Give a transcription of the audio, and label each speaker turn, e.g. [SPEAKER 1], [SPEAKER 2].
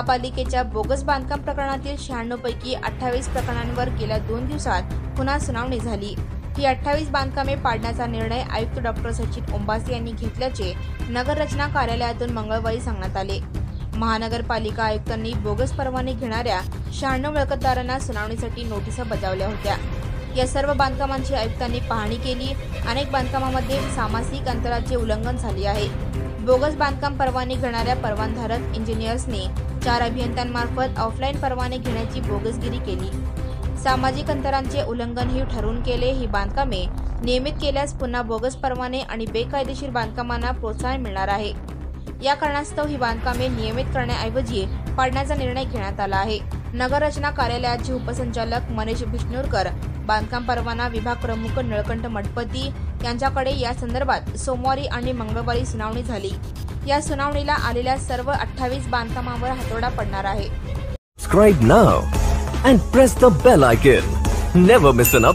[SPEAKER 1] महापालिकेच्या बोगस बांधकाम प्रकरणातील 96 पैकी 28 प्रकरणांवर गेल्या 2 दिवसात पुन्हा सुनावणी झाली। ही 28 बांधकामे पाडण्याचा निर्णय आयुक्त डॉ. सचिन ओंबासे यांनी घेतल्याचे नगर रचना कार्यालयातून मंगळवारी सांगण्यात आले। महानगरपालिका आयुक्तांनी बोगस परवाने घेणाऱ्या 96 मिळकतदारांना सुनावणीसाठी नोटिसा बजावल्या होत्या। या सर्व बांधकामांची आयुक्तांनी पाहणी केली। अनेक बांधकामांमध्ये सामाजिक अंतराचे उल्लंघन झाले आहे। बोगस बांधकाम परवाने घेणाऱ्या परवानधारक इंजिनियर्सनी 4 अभियंत्यांमार्फत ऑफलाईन परवाने घेण्याची बोगसगिरी केली। सामाजिक अंतरांचे उल्लंघनही ठरवून केले। ही बांधकामे नियमित केल्यास पुन्हा बोगस परवाने आणि बेकायदेशीर बांधकामांना प्रोत्साहन मिळणार आहे। या कारणास्तव ही बांधकामे नियमित करण्याऐवजी पाडण्याचा निर्णय घेण्यात आला आहे। नगर रचना कार्यालयाचे उपसंचालक मनीष बिष्णुरकर, बांधकाम परवाना विभाग प्रमुख निळकंठ मठपती यांच्याकडे या संदर्भात सोमवारी आणि मंगळवारी सुनावणी झाली। या सुनावणीला आलेल्या सर्व 28 बांधकामांवर हातोडा पडणार आहे।
[SPEAKER 2] Subscribe now and press the bell icon. Never miss an update.